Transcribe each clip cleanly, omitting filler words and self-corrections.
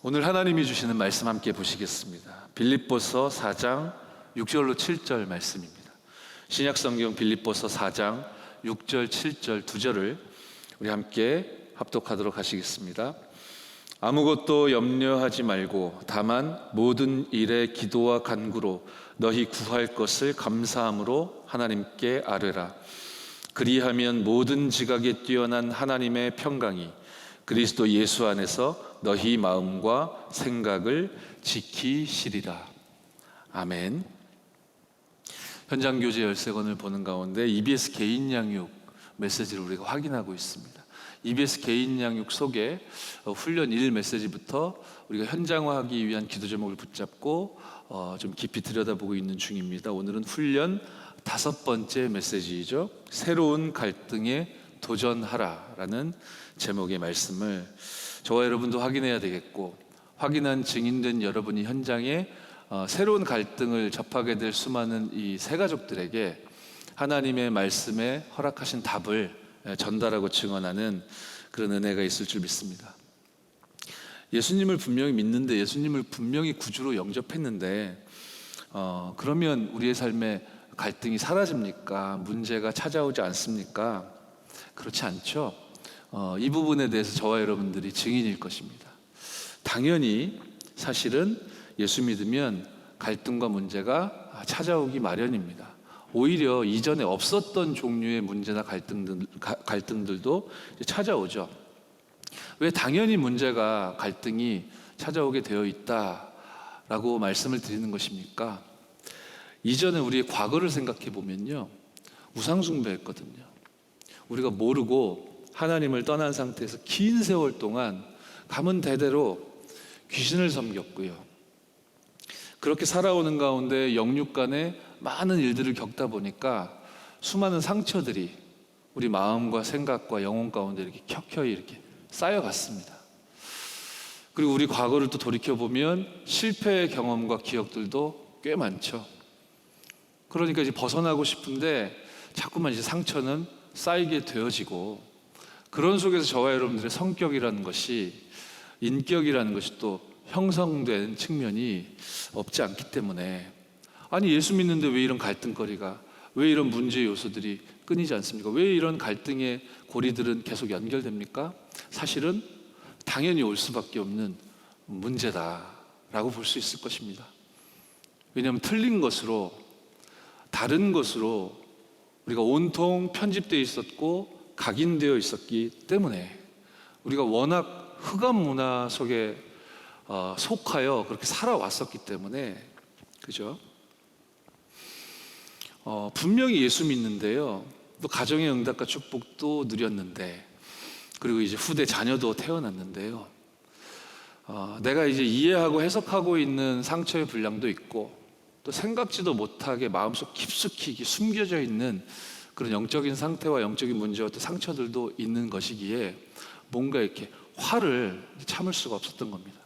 오늘 하나님이 주시는 말씀 함께 보시겠습니다. 빌립보서 4장 6절로 7절 말씀입니다. 신약성경 빌립보서 4장 6절 7절 두 절을 우리 함께 합독하도록 하시겠습니다. 아무것도 염려하지 말고 다만 모든 일에 기도와 간구로 너희 구할 것을 감사함으로 하나님께 아뢰라. 그리하면 모든 지각에 뛰어난 하나님의 평강이 그리스도 예수 안에서 너희 마음과 생각을 지키시리라. 아멘. 현장교제 열세권을 보는 가운데 EBS 개인 양육 메시지를 우리가 확인하고 있습니다. EBS 개인 양육 속에 훈련 1 메시지부터 우리가 현장화하기 위한 기도 제목을 붙잡고 좀 깊이 들여다보고 있는 중입니다. 오늘은 훈련 5번째 메시지이죠. 새로운 갈등에 도전하라라는 제목의 말씀을 저와 여러분도 확인해야 되겠고, 확인한 증인된 여러분이 현장에 새로운 갈등을 접하게 될 수많은 이 세 가족들에게 하나님의 말씀에 허락하신 답을 전달하고 증언하는 그런 은혜가 있을 줄 믿습니다. 예수님을 분명히 믿는데, 예수님을 분명히 구주로 영접했는데 그러면 우리의 삶에 갈등이 사라집니까? 문제가 찾아오지 않습니까? 그렇지 않죠. 이 부분에 대해서 저와 여러분들이 증인일 것입니다. 당연히 사실은 예수 믿으면 갈등과 문제가 찾아오기 마련입니다. 오히려 이전에 없었던 종류의 문제나 갈등들도 찾아오죠. 왜 당연히 문제가 갈등이 찾아오게 되어 있다라고 말씀을 드리는 것입니까? 이전에 우리의 과거를 생각해 보면요, 우상숭배했거든요. 우리가 모르고 하나님을 떠난 상태에서 긴 세월 동안 가문 대대로 귀신을 섬겼고요. 그렇게 살아오는 가운데 영육간에 많은 일들을 겪다 보니까 수많은 상처들이 우리 마음과 생각과 영혼 가운데 이렇게 켜켜이 이렇게 쌓여갔습니다. 그리고 우리 과거를 또 돌이켜보면 실패의 경험과 기억들도 꽤 많죠. 그러니까 이제 벗어나고 싶은데 자꾸만 이제 상처는 쌓이게 되어지고, 그런 속에서 저와 여러분들의 성격이라는 것이, 인격이라는 것이 또 형성된 측면이 없지 않기 때문에, 아니 예수 믿는데 왜 이런 갈등거리가, 왜 이런 문제 요소들이 끊이지 않습니까? 왜 이런 갈등의 고리들은 계속 연결됩니까? 사실은 당연히 올 수밖에 없는 문제다라고 볼 수 있을 것입니다. 왜냐하면 틀린 것으로, 다른 것으로 우리가 온통 편집되어 있었고 각인되어 있었기 때문에, 우리가 워낙 흑암 문화 속에 속하여 그렇게 살아왔었기 때문에, 그죠? 분명히 예수 믿는데요, 또 가정의 응답과 축복도 누렸는데, 그리고 이제 후대 자녀도 태어났는데요, 내가 이제 이해하고 해석하고 있는 상처의 분량도 있고, 또 생각지도 못하게 마음속 깊숙이 숨겨져 있는 그런 영적인 상태와 영적인 문제와 또 상처들도 있는 것이기에 뭔가 이렇게 화를 참을 수가 없었던 겁니다.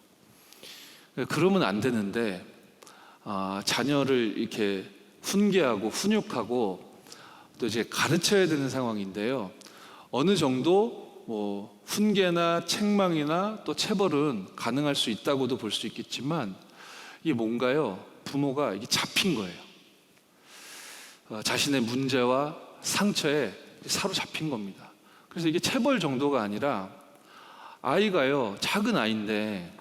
그러면 안 되는데 자녀를 이렇게 훈계하고 훈육하고 또 이제 가르쳐야 되는 상황인데요, 어느 정도 훈계나 책망이나 또 체벌은 가능할 수 있다고도 볼 수 있겠지만, 이게 뭔가요? 부모가 이게 잡힌 거예요. 자신의 문제와 상처에 사로잡힌 겁니다. 그래서 이게 체벌 정도가 아니라, 아이가요, 작은 아이인데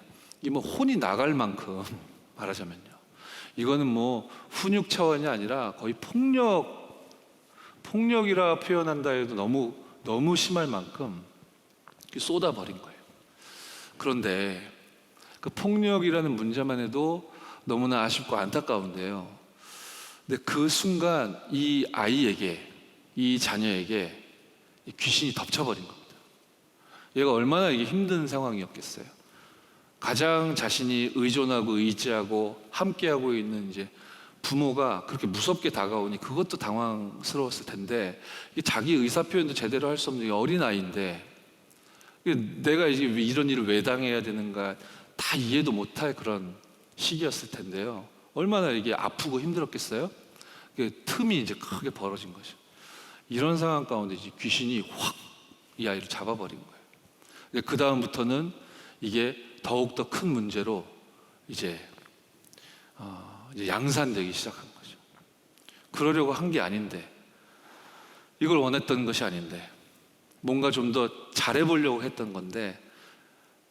이 혼이 나갈 만큼, 말하자면요, 이거는 훈육 차원이 아니라 거의 폭력이라 표현한다 해도 너무 심할 만큼 쏟아버린 거예요. 그런데 그 폭력이라는 문제만 해도 너무나 아쉽고 안타까운데요, 근데 그 순간 이 아이에게, 이 자녀에게 귀신이 덮쳐버린 겁니다. 얘가 얼마나 이게 힘든 상황이었겠어요. 가장 자신이 의존하고 의지하고 함께하고 있는 이제 부모가 그렇게 무섭게 다가오니 그것도 당황스러웠을 텐데, 자기 의사표현도 제대로 할 수 없는 어린아이인데 내가 이제 이런 일을 왜 당해야 되는가 다 이해도 못할 그런 시기였을 텐데요, 얼마나 이게 아프고 힘들었겠어요? 틈이 이제 크게 벌어진 거죠. 이런 상황 가운데 이제 귀신이 확 이 아이를 잡아버린 거예요. 그 다음부터는 이게 더욱더 큰 문제로 이제 양산되기 시작한 거죠. 그러려고 한 게 아닌데, 이걸 원했던 것이 아닌데, 뭔가 좀 더 잘해보려고 했던 건데,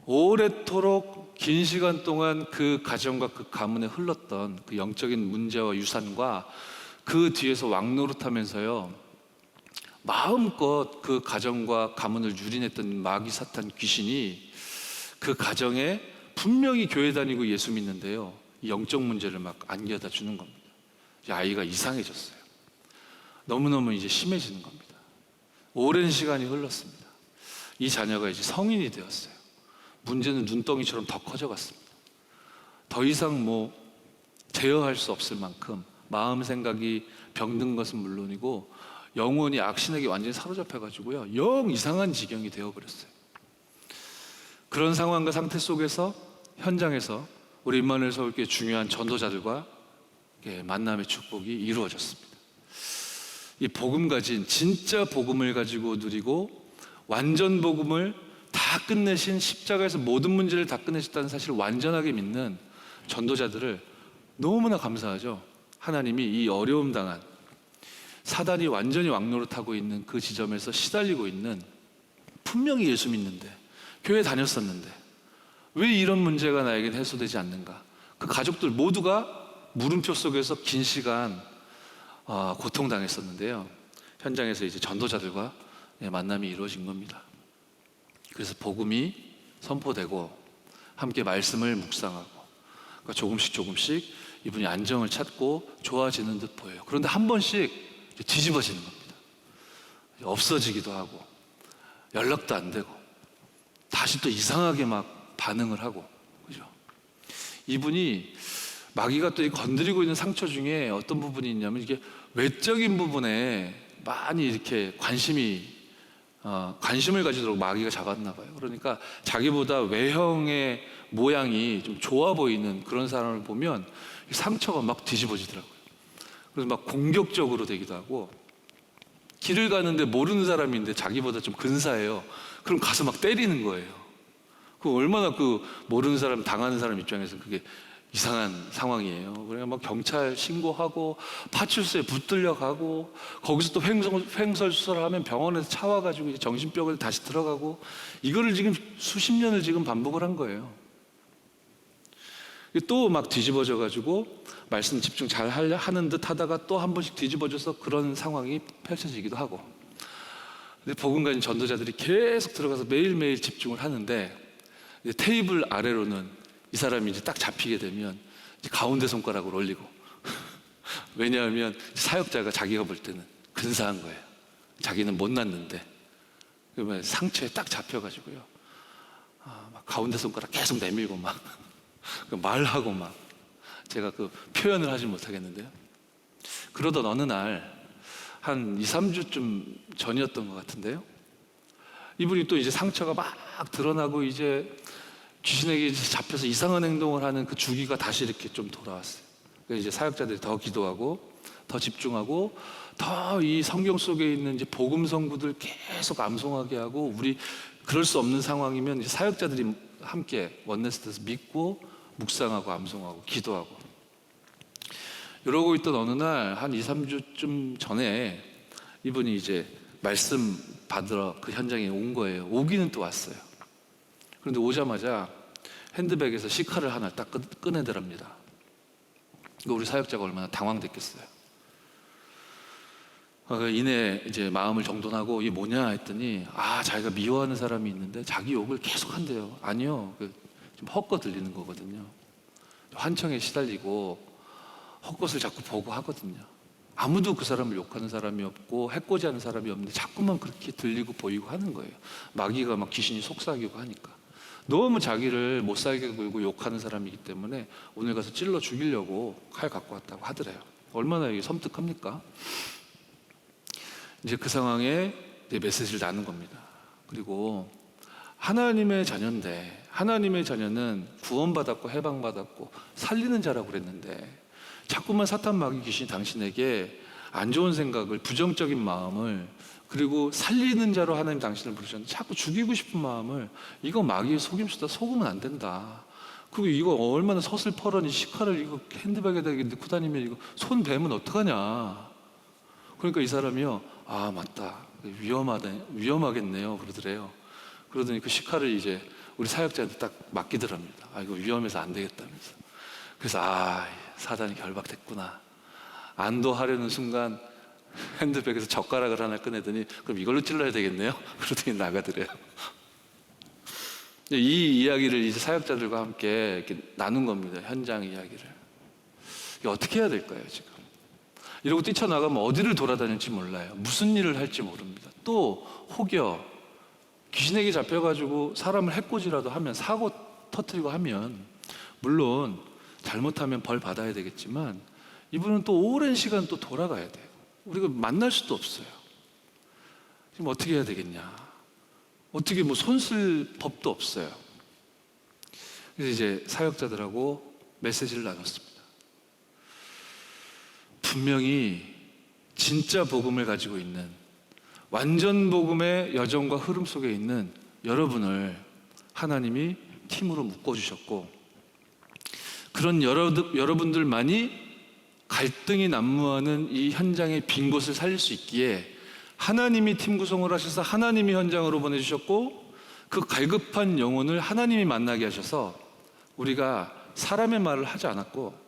오래도록 긴 시간 동안 그 가정과 그 가문에 흘렀던 그 영적인 문제와 유산과 그 뒤에서 왕노릇하면서요, 마음껏 그 가정과 가문을 유린했던 마귀 사탄 귀신이 그 가정에 분명히 교회 다니고 예수 믿는데요, 영적 문제를 막 안겨다 주는 겁니다. 이제 아이가 이상해졌어요. 너무너무 이제 심해지는 겁니다. 오랜 시간이 흘렀습니다. 이 자녀가 이제 성인이 되었어요. 문제는 눈덩이처럼 더 커져갔습니다. 더 이상 제어할 수 없을 만큼 마음 생각이 병든 것은 물론이고 영혼이 악신에게 완전히 사로잡혀가지고요, 영 이상한 지경이 되어버렸어요. 그런 상황과 상태 속에서 현장에서 우리 임마누엘 서울교회 중요한 전도자들과 만남의 축복이 이루어졌습니다. 이 복음 가진, 진짜 복음을 가지고 누리고 완전 복음을 다 끝내신, 십자가에서 모든 문제를 다 끝내셨다는 사실을 완전하게 믿는 전도자들을 너무나 감사하죠. 하나님이 이 어려움 당한, 사단이 완전히 왕노릇하고 있는 그 지점에서 시달리고 있는, 분명히 예수 믿는데, 교회 다녔었는데 왜 이런 문제가 나에겐 해소되지 않는가. 그 가족들 모두가 물음표 속에서 긴 시간 고통당했었는데요, 현장에서 이제 전도자들과 만남이 이루어진 겁니다. 그래서 복음이 선포되고 함께 말씀을 묵상하고, 그러니까 조금씩 이분이 안정을 찾고 좋아지는 듯 보여요. 그런데 한 번씩 뒤집어지는 겁니다. 없어지기도 하고 연락도 안 되고 다시 또 이상하게 막 반응을 하고, 그죠? 이분이 마귀가 또 건드리고 있는 상처 중에 어떤 부분이 있냐면, 이게 외적인 부분에 많이 이렇게 관심을 가지도록 마귀가 잡았나 봐요. 그러니까 자기보다 외형의 모양이 좀 좋아 보이는 그런 사람을 보면 상처가 막 뒤집어지더라고요. 그래서 막 공격적으로 되기도 하고, 길을 가는데 모르는 사람인데 자기보다 좀 근사해요. 그럼 가서 막 때리는 거예요. 그 얼마나 모르는 사람, 당하는 사람 입장에서 그게 이상한 상황이에요. 그래서 막 경찰 신고하고 파출소에 붙들려 가고, 거기서 또 횡설수설하면 병원에서 차 와가지고 이제 정신병원에 다시 들어가고, 이거를 지금 수십 년을 지금 반복을 한 거예요. 또 막 뒤집어져 가지고 말씀 집중 잘 하는 듯 하다가 또 한 번씩 뒤집어져서 그런 상황이 펼쳐지기도 하고. 근데 복음 가진 전도자들이 계속 들어가서 매일매일 집중을 하는데, 이제 테이블 아래로는 이 사람이 이제 딱 잡히게 되면 이제 가운데 손가락을 올리고 왜냐하면 사역자가 자기가 볼 때는 근사한 거예요. 자기는 못 났는데, 그러면 상처에 딱 잡혀가지고요, 막 가운데 손가락 계속 내밀고 막 말하고 막, 제가 그 표현을 하지 못하겠는데요. 그러던 어느 날 한 2, 3주쯤 전이었던 것 같은데요, 이분이 또 이제 상처가 막 드러나고 이제 귀신에게 잡혀서 이상한 행동을 하는 그 주기가 다시 이렇게 좀 돌아왔어요. 그래서 이제 사역자들이 더 기도하고 더 집중하고 더 이 성경 속에 있는 이제 복음 성구들 계속 암송하게 하고, 우리 그럴 수 없는 상황이면 이제 사역자들이 함께 원네스에서 믿고 묵상하고 암송하고 기도하고, 이러고 있던 어느 날 한 2, 3주쯤 전에 이분이 이제 말씀 받으러 그 현장에 온 거예요. 오기는 또 왔어요. 그런데 오자마자 핸드백에서 시카를 하나 딱 꺼내더랍니다. 우리 사역자가 얼마나 당황됐겠어요. 이내 이제 마음을 정돈하고 이게 뭐냐 했더니, 자기가 미워하는 사람이 있는데 자기 욕을 계속 한대요. 아니요, 좀 헛것 들리는 거거든요. 환청에 시달리고 헛것을 자꾸 보고 하거든요. 아무도 그 사람을 욕하는 사람이 없고 해코지하는 사람이 없는데 자꾸만 그렇게 들리고 보이고 하는 거예요. 마귀가 막 귀신이 속삭이고 하니까 너무 자기를 못 살게 굴고 욕하는 사람이기 때문에 오늘 가서 찔러 죽이려고 칼 갖고 왔다고 하더래요. 얼마나 이게 섬뜩합니까? 이제 그 상황에 이제 메시지를 나눈 겁니다. 그리고 하나님의 자녀인데, 하나님의 자녀는 구원받았고 해방받았고 살리는 자라고 그랬는데, 자꾸만 사탄 마귀 귀신이 당신에게 안 좋은 생각을, 부정적인 마음을 그리고 살리는 자로 하나님 당신을 부르셨는데 자꾸 죽이고 싶은 마음을, 이거 마귀의 속임수다, 속으면 안 된다. 그리고 이거 얼마나 서슬퍼러니 시카를 이거 핸드백에다 넣고 다니면 이거 손 베면 어떡하냐. 그러니까 이 사람이요, 아 맞다, 위험하겠네요 그러더래요. 그러더니 그 시카를 이제 우리 사역자한테 딱 맡기더랍니다. 아 이거 위험해서 안 되겠다면서. 그래서 아 사단이 결박됐구나. 안도하려는 순간 핸드백에서 젓가락을 하나 꺼내더니 그럼 이걸로 찔러야 되겠네요. 그러더니 나가더래요. 이 이야기를 이제 사역자들과 함께 이렇게 나눈 겁니다. 현장 이야기를. 이게 어떻게 해야 될까요 지금? 이러고 뛰쳐나가면 어디를 돌아다닐지 몰라요. 무슨 일을 할지 모릅니다. 또 혹여 귀신에게 잡혀가지고 사람을 해코지라도 하면, 사고 터뜨리고 하면, 물론 잘못하면 벌 받아야 되겠지만 이분은 또 오랜 시간 또 돌아가야 돼요. 우리가 만날 수도 없어요. 지금 어떻게 해야 되겠냐. 어떻게 뭐 손쓸 법도 없어요. 그래서 이제 사역자들하고 메시지를 나눴습니다. 분명히 진짜 복음을 가지고 있는, 완전 복음의 여정과 흐름 속에 있는 여러분을 하나님이 팀으로 묶어주셨고, 그런 여러분들만이 갈등이 난무하는 이 현장의 빈 곳을 살릴 수 있기에 하나님이 팀 구성을 하셔서 하나님이 현장으로 보내주셨고, 그 갈급한 영혼을 하나님이 만나게 하셔서 우리가 사람의 말을 하지 않았고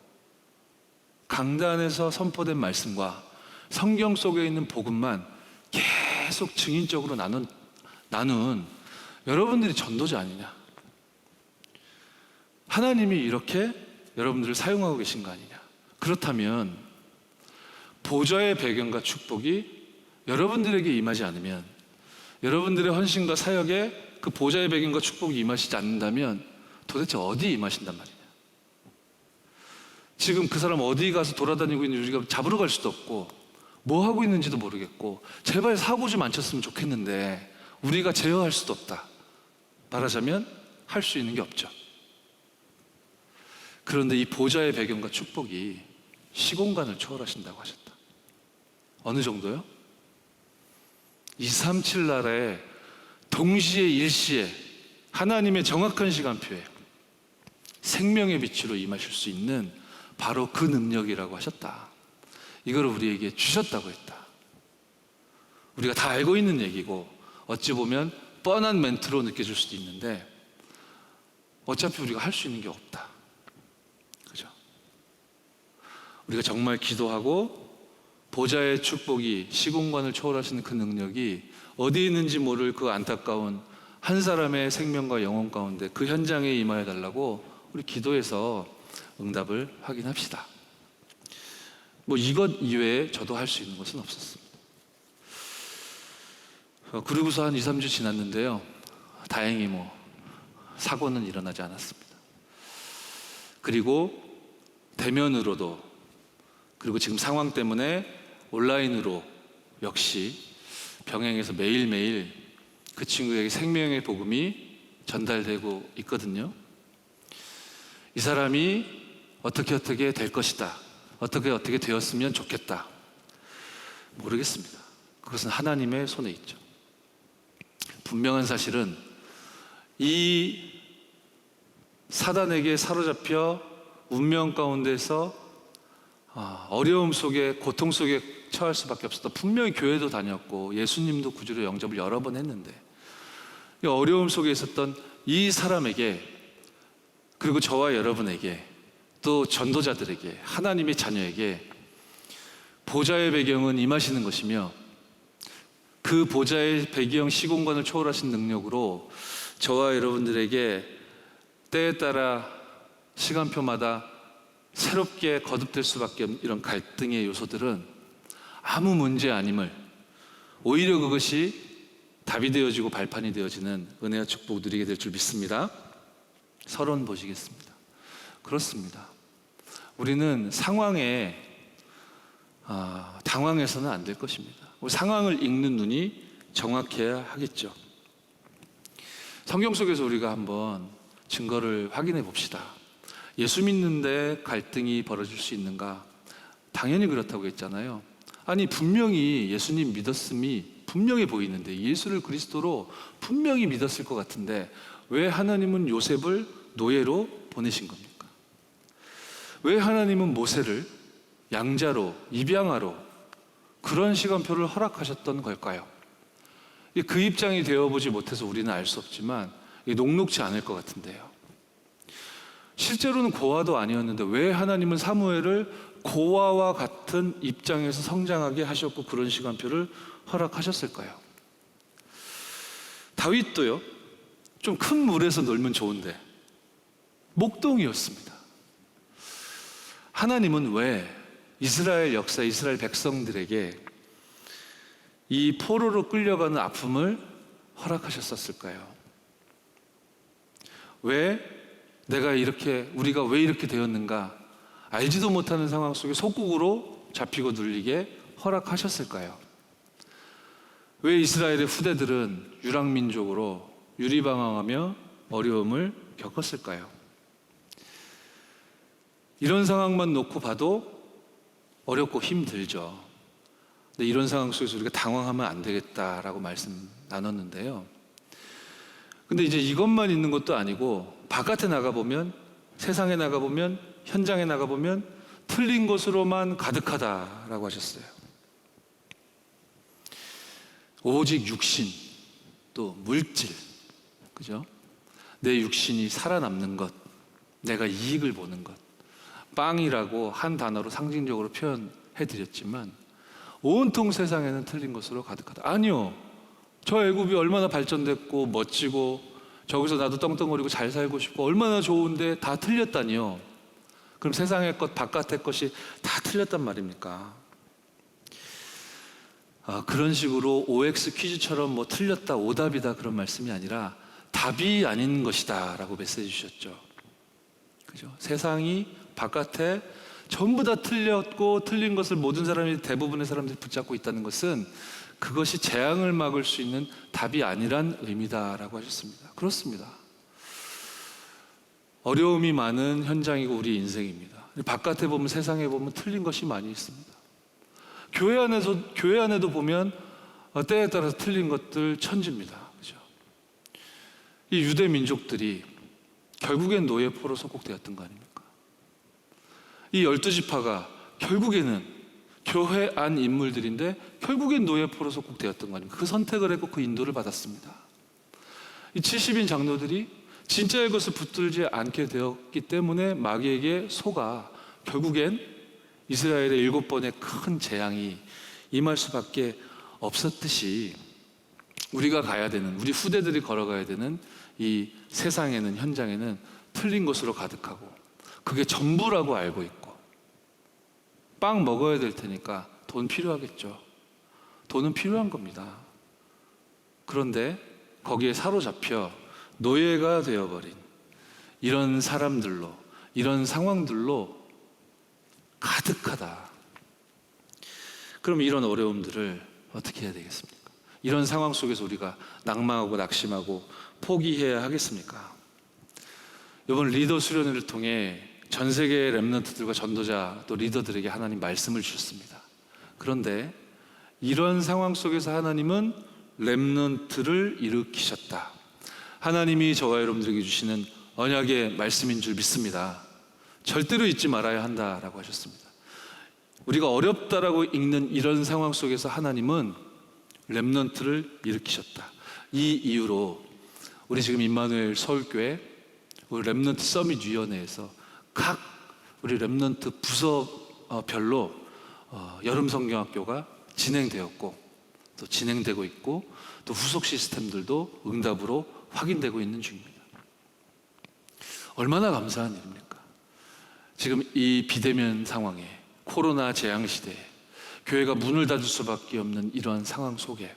강단에서 선포된 말씀과 성경 속에 있는 복음만 계속 증인적으로 나눈 여러분들이 전도자 아니냐. 하나님이 이렇게 여러분들을 사용하고 계신 거 아니냐. 그렇다면 보좌의 배경과 축복이 여러분들에게 임하지 않으면, 여러분들의 헌신과 사역에 그 보좌의 배경과 축복이 임하시지 않는다면 도대체 어디에 임하신단 말이냐. 지금 그 사람 어디 가서 돌아다니고 있는지 우리가 잡으러 갈 수도 없고 뭐 하고 있는지도 모르겠고, 제발 사고 좀 안 쳤으면 좋겠는데 우리가 제어할 수도 없다. 말하자면 할 수 있는 게 없죠. 그런데 이 보좌의 배경과 축복이 시공간을 초월하신다고 하셨다. 어느 정도요? 237 나라에 동시에 일시에 하나님의 정확한 시간표에 생명의 빛으로 임하실 수 있는 바로 그 능력이라고 하셨다. 이걸 우리에게 주셨다고 했다. 우리가 다 알고 있는 얘기고 어찌 보면 뻔한 멘트로 느껴질 수도 있는데 어차피 우리가 할 수 있는 게 없다. 그죠? 우리가 정말 기도하고 보좌의 축복이 시공간을 초월하시는 그 능력이 어디 있는지 모를 그 안타까운 한 사람의 생명과 영혼 가운데 그 현장에 임하여 달라고 우리 기도해서 응답을 확인합시다. 뭐 이것 이외에 저도 할 수 있는 것은 없었습니다. 그리고서 한 2, 3주 지났는데요, 다행히 뭐 사고는 일어나지 않았습니다. 그리고 대면으로도, 그리고 지금 상황 때문에 온라인으로 역시 병행해서 매일매일 그 친구에게 생명의 복음이 전달되고 있거든요. 이 사람이 어떻게 될 것이다, 어떻게 되었으면 좋겠다, 모르겠습니다. 그것은 하나님의 손에 있죠. 분명한 사실은 이 사단에게 사로잡혀 운명 가운데서 어려움 속에, 고통 속에 처할 수밖에 없었다. 분명히 교회도 다녔고 예수님도 구주로 영접을 여러 번 했는데, 이 어려움 속에 있었던 이 사람에게, 그리고 저와 여러분에게, 또 전도자들에게, 하나님의 자녀에게 보좌의 배경은 임하시는 것이며, 그 보좌의 배경 시공간을 초월하신 능력으로 저와 여러분들에게 때에 따라 시간표마다 새롭게 거듭될 수밖에 없는 이런 갈등의 요소들은 아무 문제 아님을, 오히려 그것이 답이 되어지고 발판이 되어지는 은혜와 축복을 누리게 될 줄 믿습니다. 서론 보시겠습니다. 그렇습니다. 우리는 상황에 당황해서는 안 될 것입니다. 우리 상황을 읽는 눈이 정확해야 하겠죠. 성경 속에서 우리가 한번 증거를 확인해 봅시다. 예수 믿는데 갈등이 벌어질 수 있는가? 당연히 그렇다고 했잖아요. 아니 분명히 예수님 믿었음이 분명해 보이는데, 예수를 그리스도로 분명히 믿었을 것 같은데 왜 하나님은 요셉을 노예로 보내신 겁니까? 왜 하나님은 모세를 양자로, 입양아로 그런 시간표를 허락하셨던 걸까요? 그 입장이 되어보지 못해서 우리는 알 수 없지만 녹록지 않을 것 같은데요. 실제로는 고아도 아니었는데 왜 하나님은 사무엘을 고아와 같은 입장에서 성장하게 하셨고 그런 시간표를 허락하셨을까요? 다윗도요, 좀 큰 물에서 놀면 좋은데 목동이었습니다. 하나님은 왜 이스라엘 역사, 이스라엘 백성들에게 이 포로로 끌려가는 아픔을 허락하셨었을까요? 왜 우리가 왜 이렇게 되었는가 알지도 못하는 상황 속에 속국으로 잡히고 눌리게 허락하셨을까요? 왜 이스라엘의 후대들은 유랑민족으로 유리방황하며 어려움을 겪었을까요? 이런 상황만 놓고 봐도 어렵고 힘들죠. 근데 이런 상황 속에서 우리가 당황하면 안 되겠다라고 말씀 나눴는데요. 근데 이제 이것만 있는 것도 아니고 바깥에 나가보면, 세상에 나가보면, 현장에 나가보면 틀린 것으로만 가득하다라고 하셨어요. 오직 육신, 또 물질, 그죠? 내 육신이 살아남는 것, 내가 이익을 보는 것, 빵이라고 한 단어로 상징적으로 표현해드렸지만 온통 세상에는 틀린 것으로 가득하다. 아니요, 저 애굽이 얼마나 발전됐고 멋지고 저기서 나도 떵떵거리고 잘 살고 싶고 얼마나 좋은데 다 틀렸다니요. 그럼 세상의 것, 바깥의 것이 다 틀렸단 말입니까? 그런 식으로 OX 퀴즈처럼 뭐 틀렸다, 오답이다 그런 말씀이 아니라 답이 아닌 것이다 라고 메시지 주셨죠. 그죠? 세상이 바깥에 전부 다 틀렸고 틀린 것을 모든 사람이, 대부분의 사람들이 붙잡고 있다는 것은 그것이 재앙을 막을 수 있는 답이 아니란 의미다라고 하셨습니다. 그렇습니다. 어려움이 많은 현장이고 우리 인생입니다. 바깥에 보면, 세상에 보면 틀린 것이 많이 있습니다. 교회 안에도 보면 때에 따라서 틀린 것들 천지입니다. 그죠? 이 유대 민족들이 결국엔 노예 포로 속국되었던 거 아닙니까? 이 12지파가 결국에는 교회 안 인물들인데 결국엔 노예 포로 속국되었던 거 아닙니까? 그 선택을 했고 그 인도를 받았습니다. 이 70인 장로들이 진짜의 것을 붙들지 않게 되었기 때문에 마귀에게 속아 결국엔 이스라엘의 7번의 큰 재앙이 임할 수밖에 없었듯이 우리가 가야 되는, 우리 후대들이 걸어가야 되는 이 세상에는, 현장에는 틀린 것으로 가득하고 그게 전부라고 알고 있고, 빵 먹어야 될 테니까 돈 필요하겠죠. 돈은 필요한 겁니다. 그런데 거기에 사로잡혀 노예가 되어버린 이런 사람들로, 이런 상황들로 가득하다. 그럼 이런 어려움들을 어떻게 해야 되겠습니까? 이런 상황 속에서 우리가 낭망하고 낙심하고 포기해야 하겠습니까? 이번 리더 수련회를 통해 전 세계의 렘넌트들과 전도자 또 리더들에게 하나님 말씀을 주셨습니다. 그런데 이런 상황 속에서 하나님은 렘넌트를 일으키셨다. 하나님이 저와 여러분들에게 주시는 언약의 말씀인 줄 믿습니다. 절대로 잊지 말아야 한다라고 하셨습니다. 우리가 어렵다라고 읽는 이런 상황 속에서 하나님은 렘넌트를 일으키셨다. 이 이유로 우리 지금 임마누엘 서울교회 우리 렘넌트 서밋 위원회에서 각 우리 렘넌트 부서별로 여름 성경학교가 진행되었고 또 진행되고 있고 또 후속 시스템들도 응답으로 확인되고 있는 중입니다. 얼마나 감사한 일입니까? 지금 이 비대면 상황에, 코로나 재앙 시대에 교회가 문을 닫을 수밖에 없는 이러한 상황 속에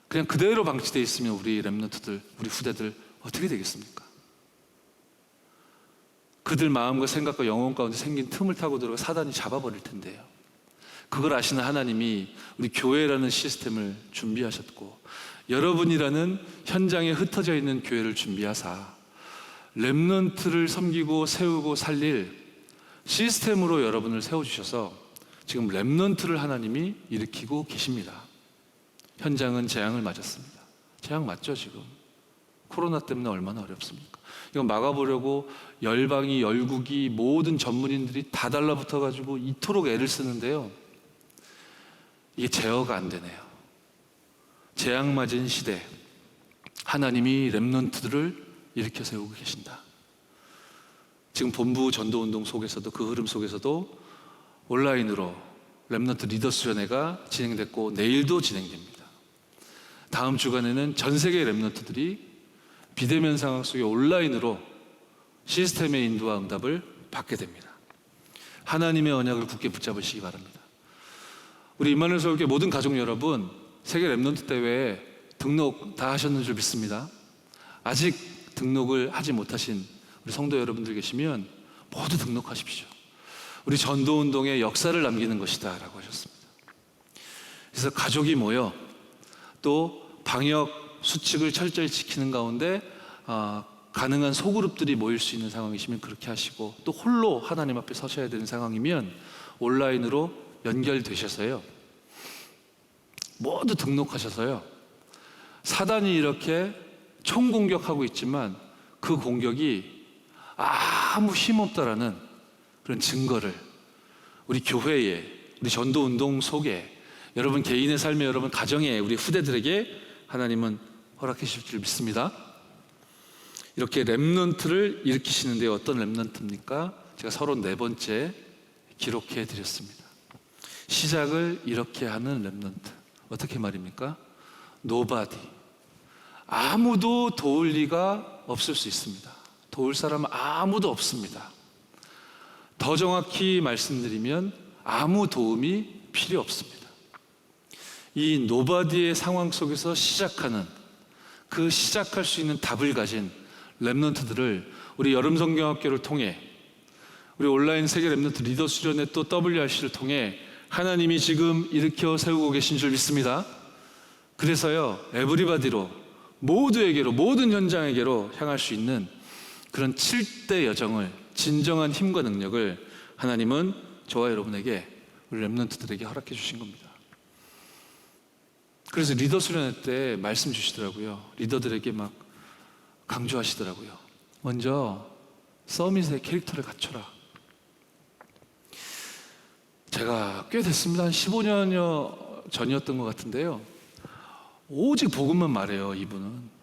그냥 그대로 방치되어 있으면 우리 렘넌트들, 우리 후대들 어떻게 되겠습니까? 그들 마음과 생각과 영혼 가운데 생긴 틈을 타고 들어가 사단이 잡아버릴 텐데요. 그걸 아시는 하나님이 우리 교회라는 시스템을 준비하셨고 여러분이라는 현장에 흩어져 있는 교회를 준비하사 렘넌트를 섬기고 세우고 살릴 시스템으로 여러분을 세워주셔서 지금 렘넌트를 하나님이 일으키고 계십니다. 현장은 재앙을 맞았습니다. 재앙 맞죠 지금? 코로나 때문에 얼마나 어렵습니까? 이거 막아보려고 열방이, 열국이, 모든 전문인들이 다 달라붙어가지고 이토록 애를 쓰는데요, 이게 제어가 안 되네요. 재앙 맞은 시대, 하나님이 렘넌트들을 일으켜 세우고 계신다. 지금 본부 전도운동 속에서도, 그 흐름 속에서도 온라인으로 렘넌트 리더 수련회가 진행됐고 내일도 진행됩니다. 다음 주간에는 전 세계 렘넌트들이 비대면 상황 속에 온라인으로 시스템의 인도와 응답을 받게 됩니다. 하나님의 언약을 굳게 붙잡으시기 바랍니다. 우리 임마누엘 서울교회 모든 가족 여러분, 세계 렘넌트 대회에 등록 다 하셨는 줄 믿습니다. 아직 등록을 하지 못하신 우리 성도 여러분들 계시면 모두 등록하십시오. 우리 전도운동의 역사를 남기는 것이다 라고 하셨습니다. 그래서 가족이 모여 또 방역 수칙을 철저히 지키는 가운데 가능한 소그룹들이 모일 수 있는 상황이시면 그렇게 하시고, 또 홀로 하나님 앞에 서셔야 되는 상황이면 온라인으로 연결되셔서요, 모두 등록하셔서요, 사단이 이렇게 총공격하고 있지만 그 공격이 아무 힘없다라는 그런 증거를 우리 교회에, 우리 전도운동 속에, 여러분 개인의 삶에, 여러분 가정에, 우리 후대들에게 하나님은 허락해 주실 줄 믿습니다. 이렇게 렘넌트를 일으키시는데 어떤 렘넌트입니까? 제가 34번째 기록해 드렸습니다. 시작을 이렇게 하는 렘넌트. 어떻게 말입니까? Nobody. 아무도 도울 리가 없을 수 있습니다. 도울 사람은 아무도 없습니다. 더 정확히 말씀드리면 아무 도움이 필요 없습니다. 이 Nobody의 상황 속에서 시작하는, 그 시작할 수 있는 답을 가진 렘넌트들을 우리 여름 성경학교를 통해, 우리 온라인 세계 렘넌트 리더 수련회 또 WRC를 통해 하나님이 지금 일으켜 세우고 계신 줄 믿습니다. 그래서요, 에브리바디로, 모두에게로, 모든 현장에게로 향할 수 있는 그런 7대 여정을, 진정한 힘과 능력을 하나님은 저와 여러분에게, 우리 렘넌트들에게 허락해 주신 겁니다. 그래서 리더 수련회 때 말씀 주시더라고요. 리더들에게 막 강조하시더라고요. 먼저 서밋의 캐릭터를 갖춰라. 제가 꽤 됐습니다. 한 15년여 전이었던 것 같은데요, 오직 복음만 말해요, 이분은.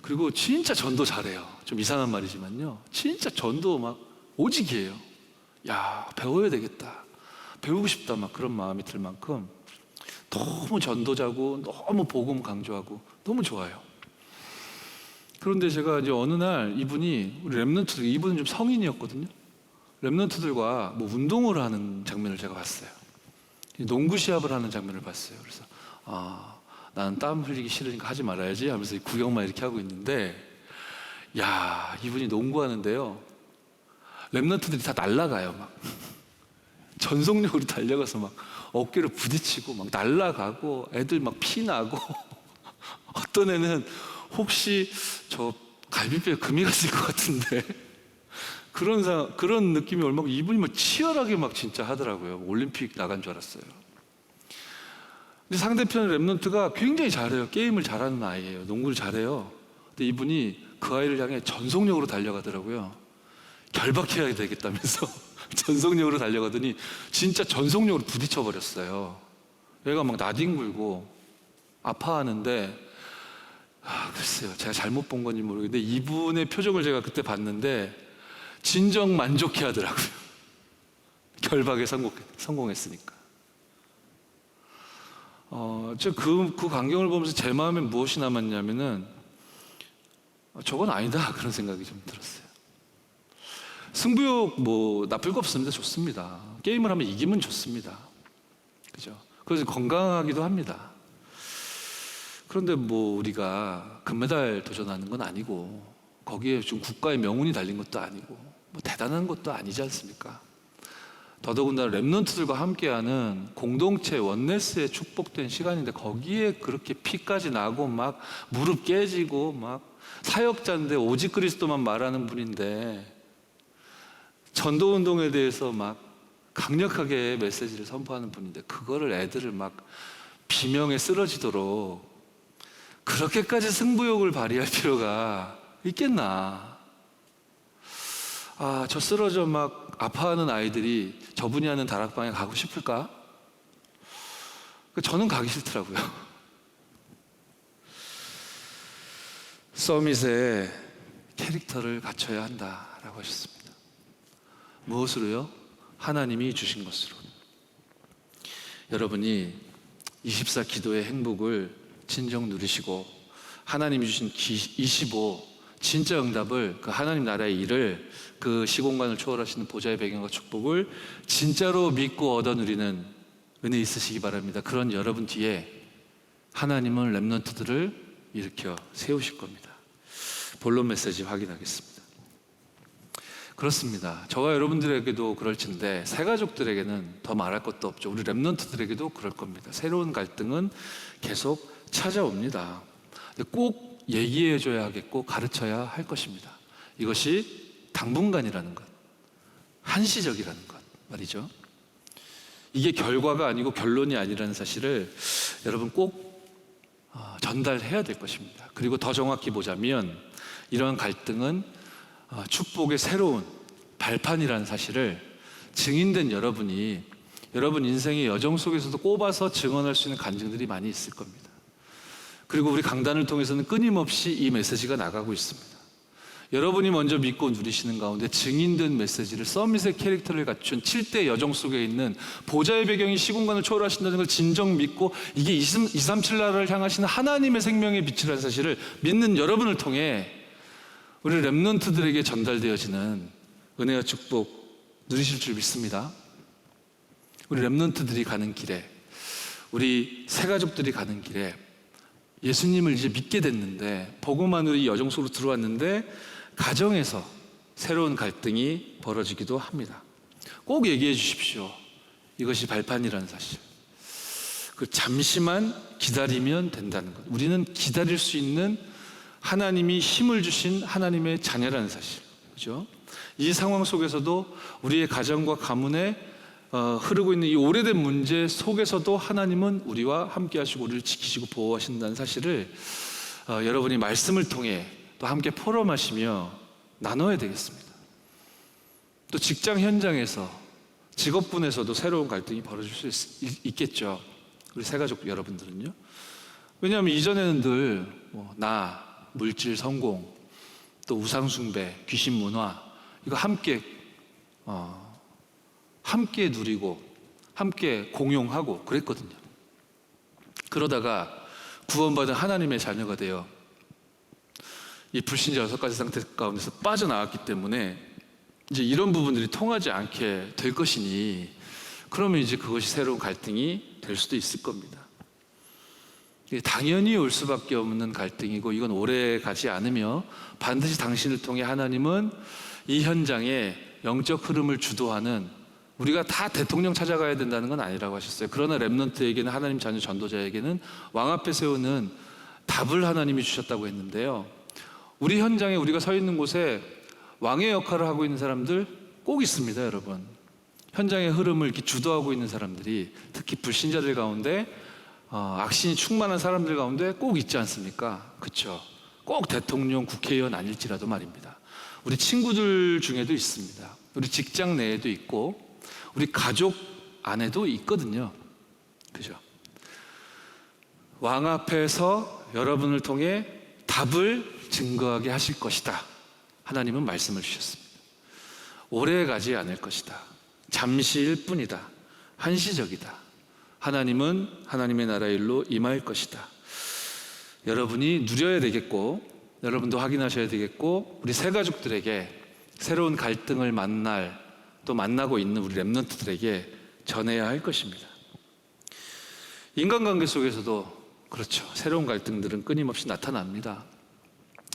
그리고 진짜 전도 잘해요. 좀 이상한 말이지만요, 진짜 전도 막 오직이에요. 야, 배워야 되겠다, 배우고 싶다, 막 그런 마음이 들 만큼 너무 전도자고 너무 복음 강조하고 너무 좋아요. 그런데 제가 이제 어느 날 이분이, 우리 렘넌트들, 이분은 좀 성인이었거든요. 렘넌트들과 뭐 운동을 하는 장면을 제가 봤어요. 농구 시합을 하는 장면을 봤어요. 그래서 나는 땀 흘리기 싫으니까 하지 말아야지 하면서 구경만 이렇게 하고 있는데, 야, 이분이 농구하는데요, 렘넌트들이 다 날아가요. 막 전속력으로 달려가서 막 어깨를 부딪히고 막 날아가고, 애들 막 피나고 어떤 애는 혹시 저 갈비뼈에 금이 갔을 것 같은데 그런 느낌이 얼마고, 이분이 막 치열하게 막 진짜 하더라고요. 올림픽 나간 줄 알았어요. 근데 상대편 렘넌트가 굉장히 잘해요. 게임을 잘하는 아이예요. 농구를 잘해요. 근데 이분이 그 아이를 향해 전속력으로 달려가더라고요. 결박해야 되겠다면서 전속력으로 달려가더니 진짜 전속력으로 부딪혀 버렸어요. 얘가 막 나뒹굴고 아파하는데, 글쎄요, 제가 잘못 본 건지 모르겠는데 이분의 표정을 제가 그때 봤는데 진정 만족해 하더라고요. 결박에 성공했으니까. 그 광경을 보면서 제 마음에 무엇이 남았냐면은, 저건 아니다, 그런 생각이 좀 들었어요. 승부욕 뭐 나쁠 거 없습니다. 좋습니다. 게임을 하면 이기면 좋습니다. 그죠? 그래서 건강하기도 합니다. 그런데 뭐 우리가 금메달 도전하는 건 아니고, 거기에 좀 국가의 명운이 달린 것도 아니고, 뭐 대단한 것도 아니지 않습니까? 더더군다나 렘넌트들과 함께하는 공동체 원네스에 축복된 시간인데, 거기에 그렇게 피까지 나고 막 무릎 깨지고, 막 사역자인데 오직 그리스도만 말하는 분인데 전도운동에 대해서 막 강력하게 메시지를 선포하는 분인데, 그거를 애들을 막 비명에 쓰러지도록 그렇게까지 승부욕을 발휘할 필요가 있겠나? 저 쓰러져 막 아파하는 아이들이 저분이 하는 다락방에 가고 싶을까? 저는 가기 싫더라고요. 서밋의 캐릭터를 갖춰야 한다라고 하셨습니다. 무엇으로요? 하나님이 주신 것으로. 여러분이 24 기도의 행복을 진정 누리시고 하나님이 주신 25 진짜 응답을, 그 하나님 나라의 일을, 그 시공간을 초월하시는 보좌의 배경과 축복을 진짜로 믿고 얻어 누리는 은혜 있으시기 바랍니다. 그런 여러분 뒤에 하나님은 렘넌트들을 일으켜 세우실 겁니다. 본론 메시지 확인하겠습니다. 그렇습니다. 저와 여러분들에게도 그럴진데 새가족들에게는 더 말할 것도 없죠. 우리 렘넌트들에게도 그럴 겁니다. 새로운 갈등은 계속 찾아옵니다. 근데 꼭 얘기해줘야 하겠고 가르쳐야 할 것입니다. 이것이 당분간이라는 것, 한시적이라는 것 말이죠. 이게 결과가 아니고 결론이 아니라는 사실을 여러분 꼭 전달해야 될 것입니다. 그리고 더 정확히 보자면 이러한 갈등은 축복의 새로운 발판이라는 사실을 증인된 여러분이 여러분 인생의 여정 속에서도 꼽아서 증언할 수 있는 간증들이 많이 있을 겁니다. 그리고 우리 강단을 통해서는 끊임없이 이 메시지가 나가고 있습니다. 여러분이 먼저 믿고 누리시는 가운데 증인된 메시지를, 서밋의 캐릭터를 갖춘 7대 여정 속에 있는 보좌의 배경이 시공간을 초월하신다는 걸 진정 믿고 이게 237 나라를 향하시는 하나님의 생명의 빛이라는 사실을 믿는 여러분을 통해 우리 렘넌트들에게 전달되어지는 은혜와 축복 누리실 줄 믿습니다. 우리 렘넌트들이 가는 길에, 우리 새가족들이 가는 길에 예수님을 이제 믿게 됐는데, 복음만으로 이 여정 속으로 들어왔는데 가정에서 새로운 갈등이 벌어지기도 합니다. 꼭 얘기해 주십시오. 이것이 발판이라는 사실. 그 잠시만 기다리면 된다는 것. 우리는 기다릴 수 있는 하나님이 힘을 주신 하나님의 자녀라는 사실. 그죠? 이 상황 속에서도 우리의 가정과 가문에 흐르고 있는 이 오래된 문제 속에서도 하나님은 우리와 함께 하시고 우리를 지키시고 보호하신다는 사실을 여러분이 말씀을 통해 또 함께 포럼하시며 나눠야 되겠습니다. 또 직장 현장에서, 직업군에서도 새로운 갈등이 벌어질 수 있겠죠. 우리 새가족 여러분들은요. 왜냐하면 이전에는 늘 물질 성공, 또 우상 숭배, 귀신 문화, 이거 함께 누리고 함께 공용하고 그랬거든요. 그러다가 구원받은 하나님의 자녀가 되어 이 불신자 6가지 상태 가운데서 빠져나왔기 때문에 이제 이런 부분들이 통하지 않게 될 것이니, 그러면 이제 그것이 새로운 갈등이 될 수도 있을 겁니다. 당연히 올 수밖에 없는 갈등이고, 이건 오래 가지 않으며 반드시 당신을 통해 하나님은 이 현장에 영적 흐름을 주도하는, 우리가 다 대통령 찾아가야 된다는 건 아니라고 하셨어요. 그러나 렘넌트에게는, 하나님 자녀 전도자에게는 왕 앞에 세우는 답을 하나님이 주셨다고 했는데요. 우리 현장에, 우리가 서 있는 곳에 왕의 역할을 하고 있는 사람들 꼭 있습니다, 여러분. 현장의 흐름을 이렇게 주도하고 있는 사람들이, 특히 불신자들 가운데 악신이 충만한 사람들 가운데 꼭 있지 않습니까? 그렇죠? 꼭 대통령, 국회의원 아닐지라도 말입니다. 우리 친구들 중에도 있습니다. 우리 직장 내에도 있고 우리 가족 안에도 있거든요. 그죠? 왕 앞에서 여러분을 통해 답을 증거하게 하실 것이다. 하나님은 말씀을 주셨습니다. 오래 가지 않을 것이다. 잠시일 뿐이다. 한시적이다. 하나님은 하나님의 나라의 일로 임할 것이다. 여러분이 누려야 되겠고, 여러분도 확인하셔야 되겠고, 우리 새가족들에게 새로운 갈등을 또 만나고 있는 우리 렘넌트들에게 전해야 할 것입니다. 인간관계 속에서도 그렇죠. 새로운 갈등들은 끊임없이 나타납니다.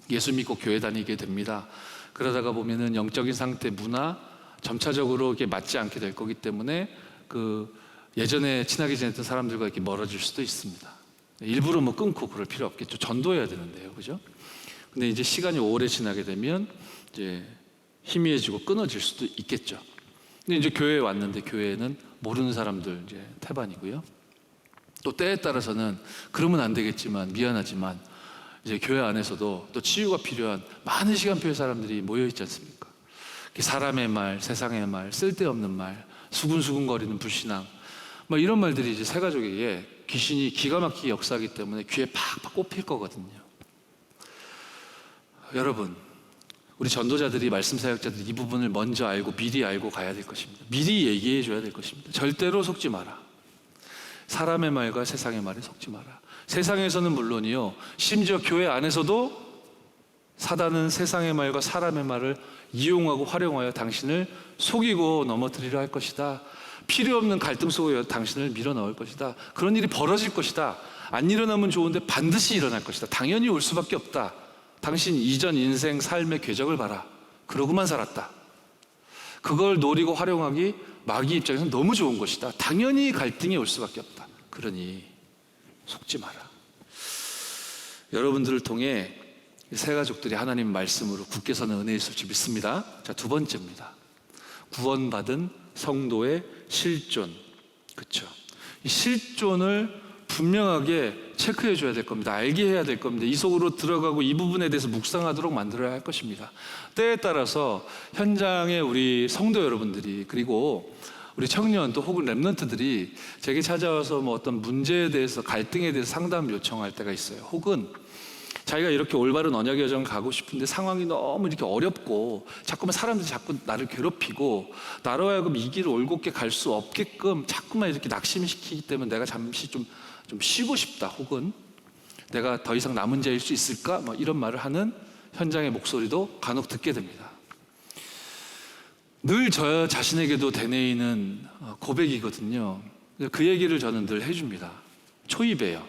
예수 믿고 교회 다니게 됩니다. 그러다가 보면은 영적인 상태, 문화, 점차적으로 이렇게 맞지 않게 될 거기 때문에 예전에 친하게 지냈던 사람들과 이렇게 멀어질 수도 있습니다. 일부러 끊고 그럴 필요 없겠죠. 전도해야 되는데요, 그죠? 근데 이제 시간이 오래 지나게 되면 이제 희미해지고 끊어질 수도 있겠죠. 근데 이제 교회에 왔는데 교회에는 모르는 사람들 이제 태반이고요. 또 때에 따라서는 그러면 안 되겠지만 미안하지만 이제 교회 안에서도 또 치유가 필요한 많은 시간표의 사람들이 모여 있지 않습니까? 사람의 말, 세상의 말, 쓸데없는 말, 수근수근거리는 불신앙, 뭐 이런 말들이 이제 새 가족에게 귀신이 기가 막히게 역사하기 때문에 귀에 팍팍 꼽힐 거거든요. 여러분, 우리 전도자들이, 말씀 사역자들이 이 부분을 먼저 알고 미리 알고 가야 될 것입니다. 미리 얘기해 줘야 될 것입니다. 절대로 속지 마라. 사람의 말과 세상의 말에 속지 마라. 세상에서는 물론이요, 심지어 교회 안에서도 사단은 세상의 말과 사람의 말을 이용하고 활용하여 당신을 속이고 넘어뜨리려 할 것이다. 필요 없는 갈등 속에 당신을 밀어 넣을 것이다. 그런 일이 벌어질 것이다. 안 일어나면 좋은데 반드시 일어날 것이다. 당연히 올 수밖에 없다. 당신 이전 인생 삶의 궤적을 봐라. 그러고만 살았다. 그걸 노리고 활용하기 마귀 입장에서는 너무 좋은 것이다. 당연히 갈등이 올 수밖에 없다. 그러니 속지 마라. 여러분들을 통해 새 가족들이 하나님 말씀으로 굳게 서는 은혜일 수 있을지 믿습니다. 자, 두 번째입니다. 구원받은 성도의 실존. 그렇죠? 이 실존을 분명하게 체크해 줘야 될 겁니다. 알게 해야 될 겁니다. 이 속으로 들어가고 이 부분에 대해서 묵상하도록 만들어야 할 것입니다. 때에 따라서 현장에 우리 성도 여러분들이, 그리고 우리 청년 또 혹은 랩런트들이 제게 찾아와서 뭐 어떤 문제에 대해서, 갈등에 대해서 상담 요청할 때가 있어요. 혹은 자기가 이렇게 올바른 언약의 여정을 가고 싶은데 상황이 너무 이렇게 어렵고 자꾸만 사람들이 자꾸 나를 괴롭히고 나로 하여금 이 길을 올곧게 갈 수 없게끔 자꾸만 이렇게 낙심시키기 때문에 내가 잠시 좀 쉬고 싶다, 혹은 내가 더 이상 남은 자일 수 있을까, 뭐 이런 말을 하는 현장의 목소리도 간혹 듣게 됩니다. 늘 저 자신에게도 되뇌이는 고백이거든요. 그 얘기를 저는 늘 해줍니다. 초입에요.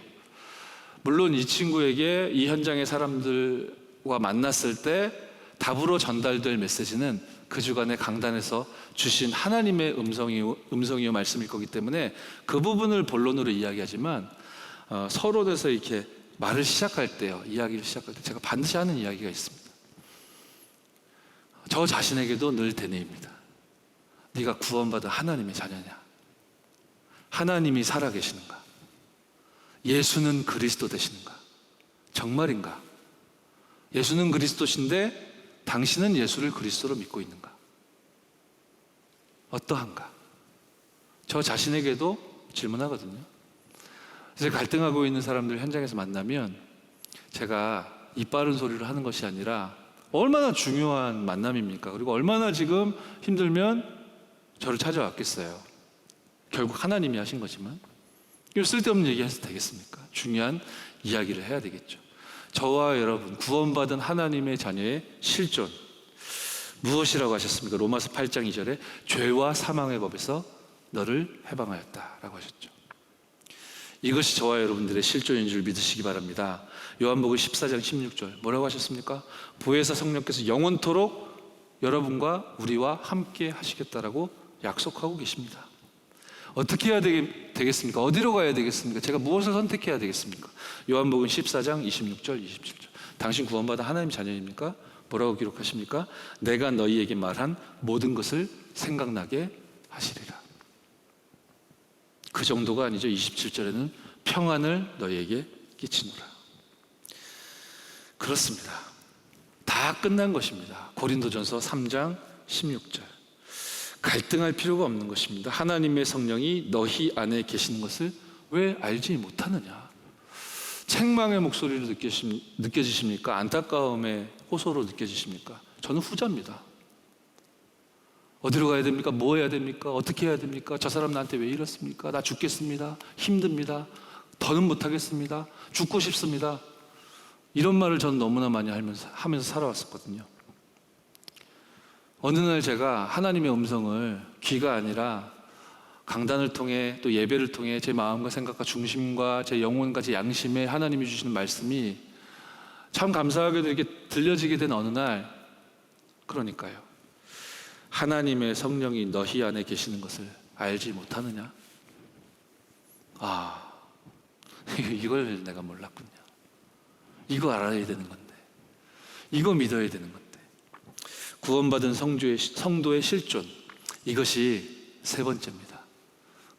물론 이 친구에게 이 현장의 사람들과 만났을 때 답으로 전달될 메시지는 그 주간의 강단에서 주신 하나님의 음성이요 말씀일 거기 때문에 그 부분을 본론으로 이야기하지만 서론에서 이렇게 말을 시작할 때요, 이야기를 시작할 때 제가 반드시 하는 이야기가 있습니다. 저 자신에게도 늘 되뇌입니다. 네가 구원받은 하나님의 자녀냐? 하나님이 살아계시는가? 예수는 그리스도 되시는가? 정말인가? 예수는 그리스도신데 당신은 예수를 그리스도로 믿고 있는가? 어떠한가? 저 자신에게도 질문하거든요. 그래서 갈등하고 있는 사람들 현장에서 만나면 제가 입 바른 소리를 하는 것이 아니라 얼마나 중요한 만남입니까? 그리고 얼마나 지금 힘들면 저를 찾아왔겠어요. 결국 하나님이 하신 거지만 이거 쓸데없는 얘기 해서 되겠습니까? 중요한 이야기를 해야 되겠죠. 저와 여러분, 구원받은 하나님의 자녀의 실존 무엇이라고 하셨습니까? 로마서 8장 2절에 죄와 사망의 법에서 너를 해방하였다라고 하셨죠. 이것이 저와 여러분들의 실존인 줄 믿으시기 바랍니다. 요한복음 14장 16절 뭐라고 하셨습니까? 보혜사 성령께서 영원토록 여러분과 우리와 함께 하시겠다라고 약속하고 계십니다. 어떻게 해야 되겠습니까? 어디로 가야 되겠습니까? 제가 무엇을 선택해야 되겠습니까? 요한복음 14장 26절 27절 당신 구원받은 하나님 자녀입니까? 뭐라고 기록하십니까? 내가 너희에게 말한 모든 것을 생각나게 하시리라. 그 정도가 아니죠. 27절에는 평안을 너희에게 끼치노라. 그렇습니다. 다 끝난 것입니다. 고린도전서 3장 16절 갈등할 필요가 없는 것입니다. 하나님의 성령이 너희 안에 계시는 것을 왜 알지 못하느냐? 책망의 목소리로 느껴지십니까? 안타까움의 호소로 느껴지십니까? 저는 후자입니다. 어디로 가야 됩니까? 뭐 해야 됩니까? 어떻게 해야 됩니까? 저 사람 나한테 왜 이렇습니까? 나 죽겠습니다. 힘듭니다. 더는 못하겠습니다. 죽고 싶습니다. 이런 말을 저는 너무나 많이 하면서 살아왔었거든요. 어느 날 제가 하나님의 음성을 귀가 아니라 강단을 통해 또 예배를 통해 제 마음과 생각과 중심과 제 영혼과 제 양심에 하나님이 주시는 말씀이 참 감사하게도 이렇게 들려지게 된 어느 날, 그러니까요, 하나님의 성령이 너희 안에 계시는 것을 알지 못하느냐? 아, 이걸 내가 몰랐군요. 이거 알아야 되는 건데, 이거 믿어야 되는 건데. 구원받은 성도의 실존, 이것이 세 번째입니다.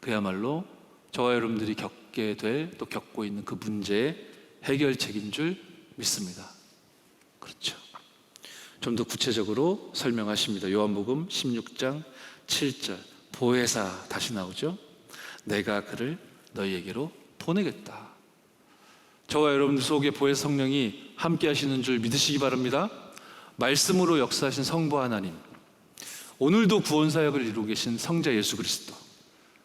그야말로 저와 여러분들이 겪게 될, 또 겪고 있는 그 문제의 해결책인 줄 믿습니다. 그렇죠. 좀 더 구체적으로 설명하십니다. 요한복음 16장 7절. 보혜사, 다시 나오죠. 내가 그를 너희에게로 보내겠다. 저와 여러분들 속에 보혜사 성령이 함께 하시는 줄 믿으시기 바랍니다. 말씀으로 역사하신 성부 하나님, 오늘도 구원사역을 이루고 계신 성자 예수 그리스도,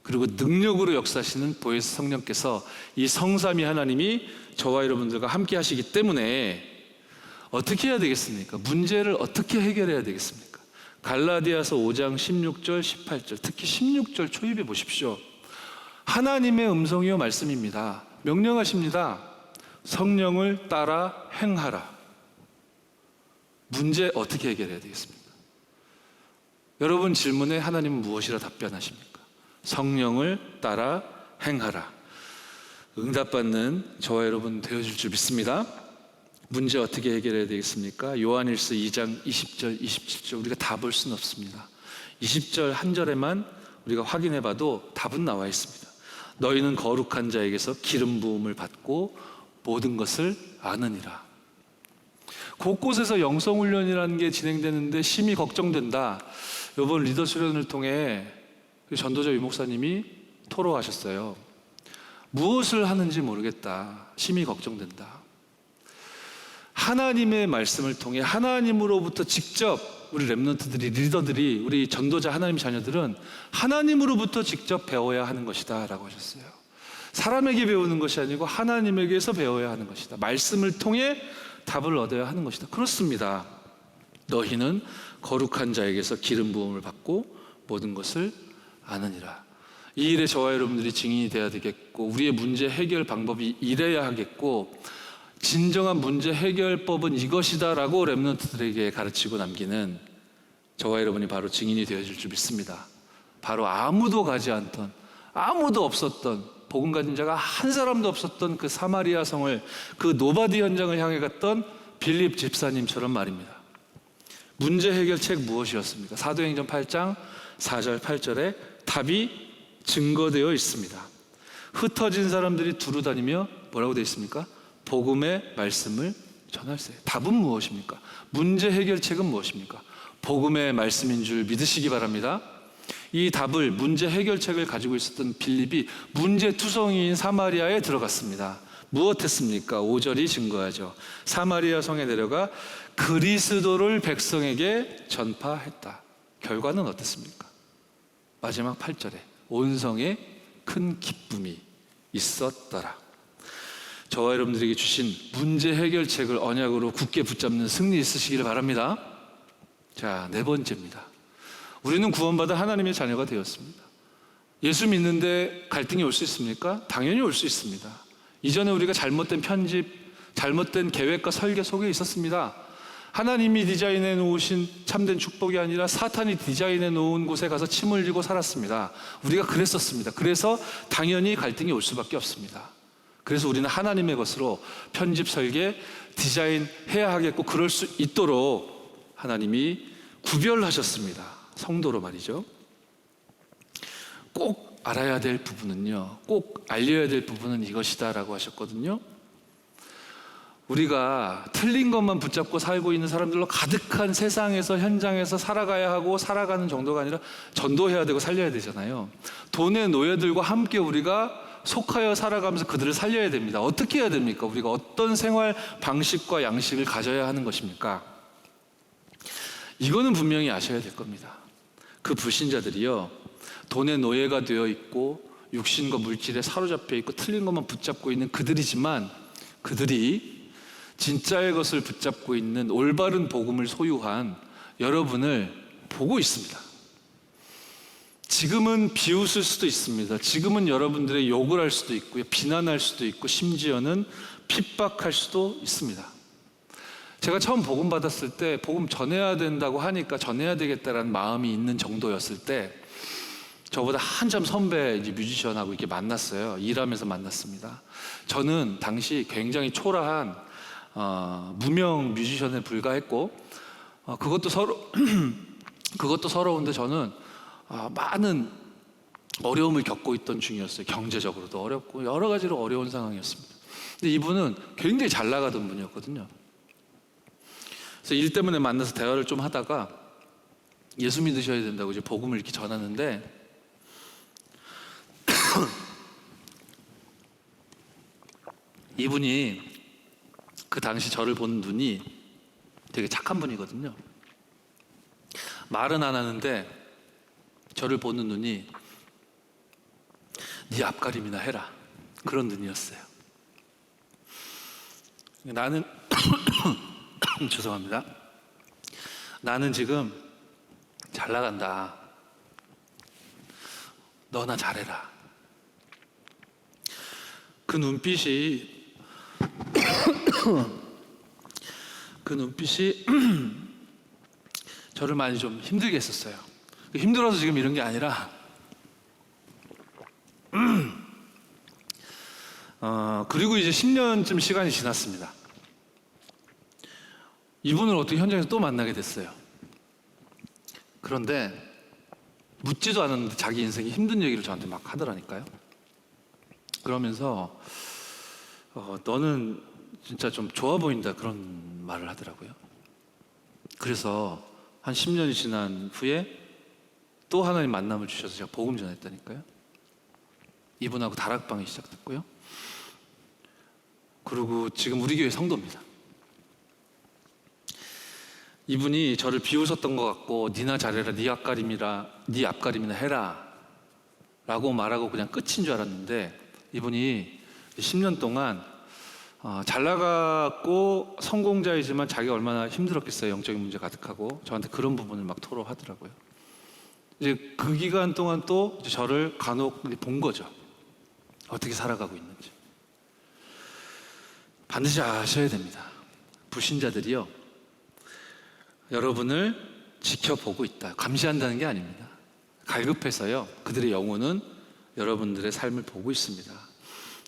그리고 능력으로 역사하시는 보혜사 성령께서, 이 성삼위 하나님이 저와 여러분들과 함께 하시기 때문에 어떻게 해야 되겠습니까? 문제를 어떻게 해결해야 되겠습니까? 갈라디아서 5장 16절 18절, 특히 16절 초입해 보십시오. 하나님의 음성이요 말씀입니다. 명령하십니다. 성령을 따라 행하라. 문제 어떻게 해결해야 되겠습니까? 여러분 질문에 하나님은 무엇이라 답변하십니까? 성령을 따라 행하라. 응답받는 저와 여러분 되어줄 줄 믿습니다. 문제 어떻게 해결해야 되겠습니까? 요한일서 2장 20절 27절 우리가 다 볼 수는 없습니다. 20절 한 절에만 우리가 확인해 봐도 답은 나와 있습니다. 너희는 거룩한 자에게서 기름 부음을 받고 모든 것을 아느니라. 곳곳에서 영성훈련이라는 게 진행되는데 심히 걱정된다. 이번 리더 수련을 통해 전도자 유 목사님이 토로하셨어요. 무엇을 하는지 모르겠다. 심히 걱정된다. 하나님의 말씀을 통해 하나님으로부터 직접, 우리 렘넌트들이, 리더들이, 우리 전도자 하나님 자녀들은 하나님으로부터 직접 배워야 하는 것이다 라고 하셨어요. 사람에게 배우는 것이 아니고 하나님에게서 배워야 하는 것이다. 말씀을 통해 답을 얻어야 하는 것이다. 그렇습니다. 너희는 거룩한 자에게서 기름 부음을 받고 모든 것을 아느니라. 이 일에 저와 여러분들이 증인이 되어야 되겠고, 우리의 문제 해결 방법이 이래야 하겠고, 진정한 문제 해결법은 이것이다 라고 렘넌트들에게 가르치고 남기는 저와 여러분이 바로 증인이 되어줄 줄 믿습니다. 바로 아무도 가지 않던, 아무도 없었던, 복음 가진 자가 한 사람도 없었던 그 사마리아 성을, 그 노바디 현장을 향해 갔던 빌립 집사님처럼 말입니다. 문제 해결책 무엇이었습니까? 사도행전 8장 4절 8절에 답이 증거되어 있습니다. 흩어진 사람들이 두루 다니며 뭐라고 되어 있습니까? 복음의 말씀을 전할세. 답은 무엇입니까? 문제 해결책은 무엇입니까? 복음의 말씀인 줄 믿으시기 바랍니다. 이 답을, 문제 해결책을 가지고 있었던 빌립이 문제투성이인 사마리아에 들어갔습니다. 무엇했습니까? 5절이 증거하죠. 사마리아 성에 내려가 그리스도를 백성에게 전파했다. 결과는 어땠습니까? 마지막 8절에 온 성에 큰 기쁨이 있었더라. 저와 여러분들에게 주신 문제 해결책을 언약으로 굳게 붙잡는 승리 있으시기를 바랍니다. 자, 네 번째입니다. 우리는 구원받아 하나님의 자녀가 되었습니다. 예수 믿는데 갈등이 올 수 있습니까? 당연히 올 수 있습니다. 이전에 우리가 잘못된 편집, 잘못된 계획과 설계 속에 있었습니다. 하나님이 디자인해 놓으신 참된 축복이 아니라 사탄이 디자인해 놓은 곳에 가서 침 흘리고 살았습니다. 우리가 그랬었습니다. 그래서 당연히 갈등이 올 수밖에 없습니다. 그래서 우리는 하나님의 것으로 편집, 설계, 디자인해야 하겠고, 그럴 수 있도록 하나님이 구별하셨습니다. 성도로 말이죠. 꼭 알아야 될 부분은요, 꼭 알려야 될 부분은 이것이다 라고 하셨거든요. 우리가 틀린 것만 붙잡고 살고 있는 사람들로 가득한 세상에서, 현장에서 살아가야 하고, 살아가는 정도가 아니라 전도해야 되고 살려야 되잖아요. 돈의 노예들과 함께 우리가 속하여 살아가면서 그들을 살려야 됩니다. 어떻게 해야 됩니까? 우리가 어떤 생활 방식과 양식을 가져야 하는 것입니까? 이거는 분명히 아셔야 될 겁니다. 그 불신자들이요, 돈의 노예가 되어 있고 육신과 물질에 사로잡혀 있고 틀린 것만 붙잡고 있는 그들이지만, 그들이 진짜의 것을 붙잡고 있는 올바른 복음을 소유한 여러분을 보고 있습니다. 지금은 비웃을 수도 있습니다. 지금은 여러분들의 욕을 할 수도 있고요, 비난할 수도 있고, 심지어는 핍박할 수도 있습니다. 제가 처음 복음 받았을 때, 복음 전해야 된다고 하니까 전해야 되겠다라는 마음이 있는 정도였을 때, 저보다 한참 선배 뮤지션하고 이렇게 만났어요. 일하면서 만났습니다. 저는 당시 굉장히 초라한 무명 뮤지션에 불과했고, 그것도 서러운데 저는 많은 어려움을 겪고 있던 중이었어요. 경제적으로도 어렵고 여러 가지로 어려운 상황이었습니다. 근데 이분은 굉장히 잘 나가던 분이었거든요. 그래서 일 때문에 만나서 대화를 좀 하다가 예수 믿으셔야 된다고 이제 복음을 이렇게 전하는데 이분이 그 당시 저를 본 눈이 되게 착한 분이거든요. 말은 안 하는데 저를 보는 눈이 네 앞가림이나 해라, 그런 눈이었어요. 나는 죄송합니다. 나는 지금 잘 나간다. 너나 잘해라. 그 눈빛이 저를 많이 좀 힘들게 했었어요. 힘들어서 지금 이런 게 아니라 그리고 이제 10년쯤 시간이 지났습니다. 이분을 어떻게 현장에서 또 만나게 됐어요. 그런데 묻지도 않았는데 자기 인생이 힘든 얘기를 저한테 막 하더라니까요. 그러면서 너는 진짜 좀 좋아 보인다, 그런 말을 하더라고요. 그래서 한 10년이 지난 후에 또 하나님 만남을 주셔서 제가 복음 전했다니까요. 이분하고 다락방이 시작됐고요. 그리고 지금 우리 교회 성도입니다. 이분이 저를 비웃었던 것 같고 니나 잘해라, 네 앞가림이나 해라 라고 말하고 그냥 끝인 줄 알았는데, 이분이 10년 동안 잘 나갔고 성공자이지만 자기가 얼마나 힘들었겠어요. 영적인 문제 가득하고 저한테 그런 부분을 막 토로하더라고요. 이제 그 기간 동안 또 이제 저를 간혹 본 거죠. 어떻게 살아가고 있는지. 반드시 아셔야 됩니다. 불신자들이요, 여러분을 지켜보고 있다, 감시한다는 게 아닙니다. 갈급해서요, 그들의 영혼은 여러분들의 삶을 보고 있습니다.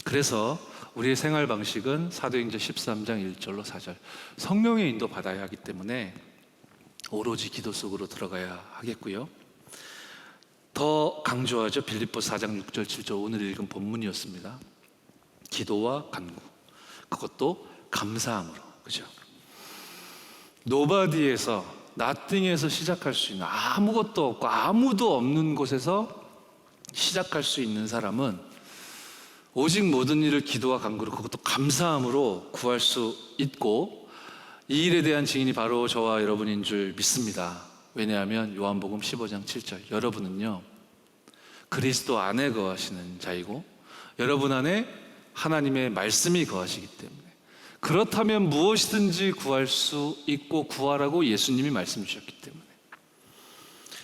그래서 우리의 생활 방식은 사도행전 13장 1절로 4절 성령의 인도 받아야 하기 때문에 오로지 기도 속으로 들어가야 하겠고요. 더 강조하죠. 빌립보서 4장 6절 7절 오늘 읽은 본문이었습니다. 기도와 간구, 그것도 감사함으로. 그죠? 노바디에서, 나띵에서 시작할 수 있는, 아무것도 없고 아무도 없는 곳에서 시작할 수 있는 사람은 오직 모든 일을 기도와 간구로, 그것도 감사함으로 구할 수 있고, 이 일에 대한 증인이 바로 저와 여러분인 줄 믿습니다. 왜냐하면 요한복음 15장 7절 여러분은요 그리스도 안에 거하시는 자이고 여러분 안에 하나님의 말씀이 거하시기 때문에, 그렇다면 무엇이든지 구할 수 있고 구하라고 예수님이 말씀 주셨기 때문에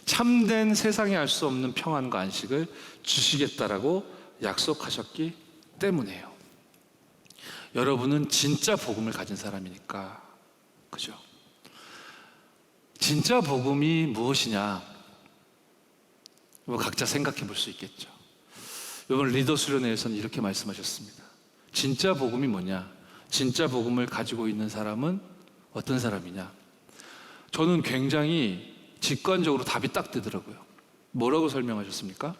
참된 세상에 알 수 없는 평안과 안식을 주시겠다라고 약속하셨기 때문에요. 여러분은 진짜 복음을 가진 사람이니까. 그죠? 진짜 복음이 무엇이냐, 각자 생각해 볼 수 있겠죠. 이번 리더 수련회에서는 이렇게 말씀하셨습니다. 진짜 복음이 뭐냐? 진짜 복음을 가지고 있는 사람은 어떤 사람이냐? 저는 굉장히 직관적으로 답이 딱 되더라고요. 뭐라고 설명하셨습니까?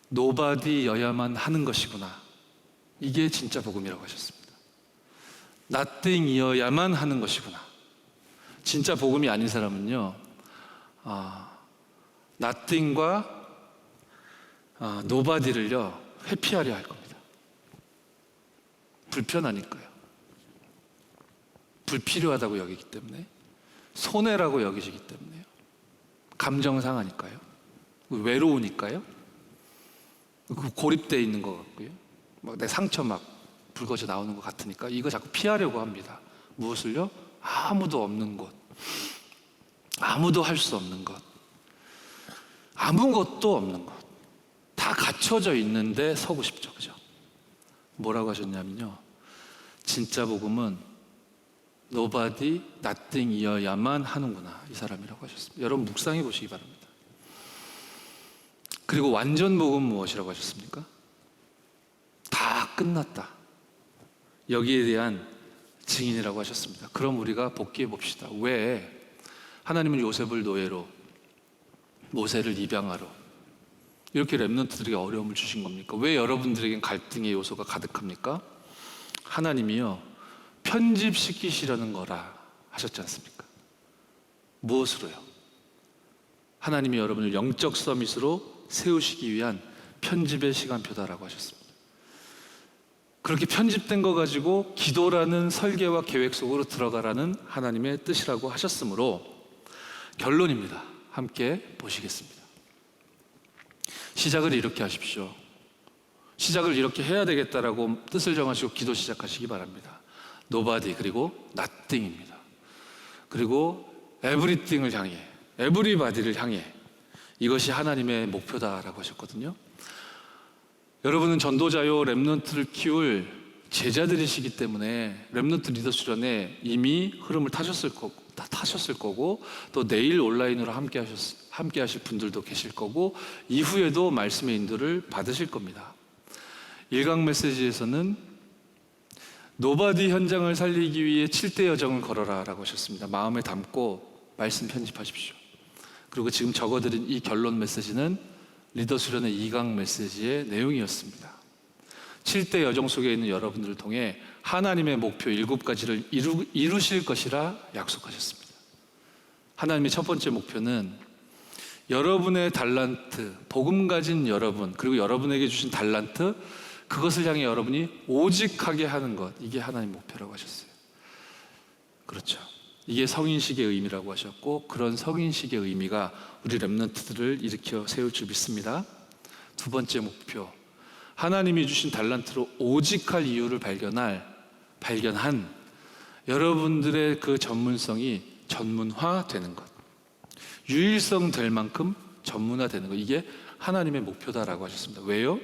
노바디여야만 하는 것이구나. 이게 진짜 복음이라고 하셨습니다. nothing이어야만 하는 것이구나. 진짜 복음이 아닌 사람은요, nothing과 nobody를요 회피하려 할 겁니다. 불편하니까요. 불필요하다고 여기기 때문에, 손해라고 여기시기 때문에요. 감정 상하니까요. 외로우니까요. 고립되어 있는 것 같고요. 막 내 상처 막 불거져 나오는 것 같으니까 이거 자꾸 피하려고 합니다. 무엇을요? 아무도 없는 곳, 아무도 할 수 없는 것, 아무것도 없는 것, 다 갖춰져 있는데 서고 싶죠. 그죠? 뭐라고 하셨냐면요, 진짜 복음은 nobody, nothing이어야만 하는구나, 이 사람이라고 하셨습니다. 여러분 묵상해 보시기 바랍니다. 그리고 완전 복음은 무엇이라고 하셨습니까? 다 끝났다, 여기에 대한 증인이라고 하셨습니다. 그럼 우리가 복귀해 봅시다. 왜 하나님은 요셉을 노예로 모세를 입양하러 이렇게 렘넌트들에게 어려움을 주신 겁니까? 왜 여러분들에겐 갈등의 요소가 가득합니까? 하나님이요, 편집시키시려는 거라 하셨지 않습니까? 무엇으로요? 하나님이 여러분을 영적 서밋으로 세우시기 위한 편집의 시간표다라고 하셨습니다. 그렇게 편집된 거 가지고 기도라는 설계와 계획 속으로 들어가라는 하나님의 뜻이라고 하셨으므로 결론입니다. 함께 보시겠습니다. 시작을 이렇게 하십시오. 시작을 이렇게 해야 되겠다라고 뜻을 정하시고 기도 시작하시기 바랍니다. Nobody 그리고 Nothing입니다. 그리고 Everything을 향해, Everybody를 향해, 이것이 하나님의 목표다라고 하셨거든요. 여러분은 전도자요 렘넌트를 키울 제자들이시기 때문에 렘넌트 리더 수련에 이미 흐름을 타셨을 거고 또 내일 온라인으로 함께 하실 분들도 계실 거고 이후에도 말씀의 인도를 받으실 겁니다. 일강 메시지에서는 노바디 현장을 살리기 위해 7대 여정을 걸어라 라고 하셨습니다. 마음에 담고 말씀 편집하십시오. 그리고 지금 적어드린 이 결론 메시지는 리더 수련의 2강 메시지의 내용이었습니다. 7대 여정 속에 있는 여러분들을 통해 하나님의 목표 7가지를 이루실 것이라 약속하셨습니다. 하나님의 첫 번째 목표는 여러분의 달란트, 복음 가진 여러분, 그리고 여러분에게 주신 달란트, 그것을 향해 여러분이 오직하게 하는 것, 이게 하나님의 목표라고 하셨어요. 그렇죠. 이게 성인식의 의미라고 하셨고, 그런 성인식의 의미가 우리 렘넌트들을 일으켜 세울 줄 믿습니다. 두 번째 목표, 하나님이 주신 달란트로 오직할 이유를 발견한 여러분들의 그 전문성이 전문화되는 것, 유일성 될 만큼 전문화되는 것, 이게 하나님의 목표다라고 하셨습니다. 왜요?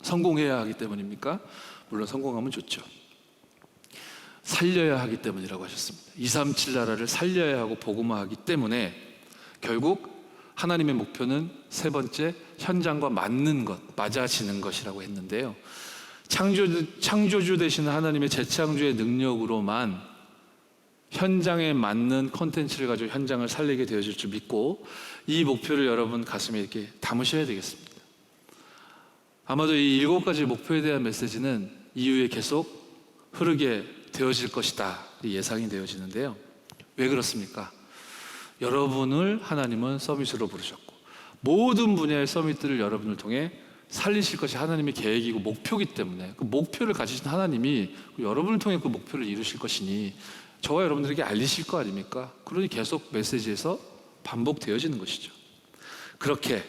성공해야 하기 때문입니까? 물론 성공하면 좋죠. 살려야 하기 때문이라고 하셨습니다. 237 나라를 살려야 하고 복음화하기 때문에 결국 하나님의 목표는 세 번째, 현장과 맞는 것, 맞아지는 것이라고 했는데요. 창조주 되시는 하나님의 재창조의 능력으로만 현장에 맞는 콘텐츠를 가지고 현장을 살리게 되어질 줄 믿고 이 목표를 여러분 가슴에 이렇게 담으셔야 되겠습니다. 아마도 이 7가지 목표에 대한 메시지는 이후에 계속 흐르게 되어질 것이다 예상이 되어지는데요. 왜 그렇습니까? 여러분을 하나님은 서밋으로 부르셨고 모든 분야의 서밋들을 여러분을 통해 살리실 것이 하나님의 계획이고 목표이기 때문에 그 목표를 가지신 하나님이 여러분을 통해 그 목표를 이루실 것이니 저와 여러분들에게 알리실 거 아닙니까? 그러니 계속 메시지에서 반복되어지는 것이죠. 그렇게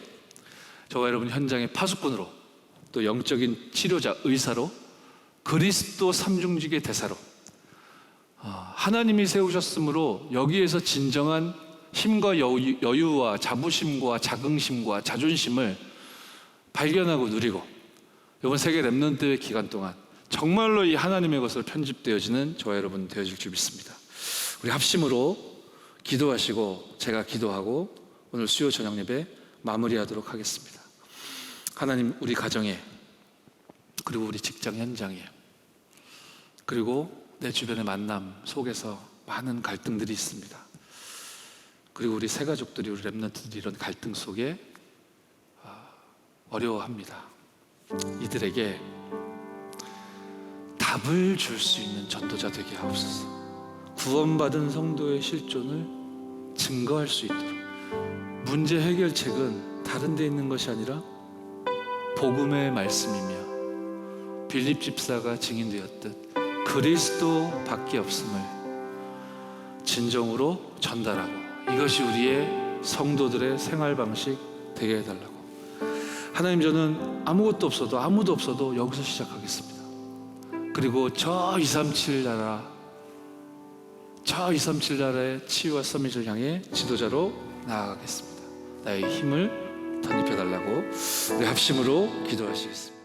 저와 여러분 현장의 파수꾼으로 또 영적인 치료자, 의사로 그리스도 삼중직의 대사로 하나님이 세우셨으므로 여기에서 진정한 힘과 여유와 자부심과 자긍심과 자존심을 발견하고 누리고 이번 세계 렘넌트의 기간 동안 정말로 이 하나님의 것으로 편집되어지는 저와 여러분 되어질 줄 믿습니다. 우리 합심으로 기도하시고 제가 기도하고 오늘 수요 저녁 예배 마무리하도록 하겠습니다. 하나님, 우리 가정에 그리고 우리 직장 현장에 그리고 내 주변의 만남 속에서 많은 갈등들이 있습니다. 그리고 우리 새 가족들이, 우리 렘넌트들이 이런 갈등 속에 어려워합니다. 이들에게 답을 줄 수 있는 전도자 되게 하옵소서. 구원받은 성도의 실존을 증거할 수 있도록. 문제 해결책은 다른 데 있는 것이 아니라 복음의 말씀이며 빌립 집사가 증인되었듯 그리스도 밖에 없음을 진정으로 전달하고, 이것이 우리의 성도들의 생활 방식 되게 해달라고. 하나님, 저는 아무것도 없어도 아무도 없어도 여기서 시작하겠습니다. 그리고 저 237 나라의 치유와 서밋을 향해 지도자로 나아가겠습니다. 나의 힘을 덧입혀달라고 우리 합심으로 기도하시겠습니다.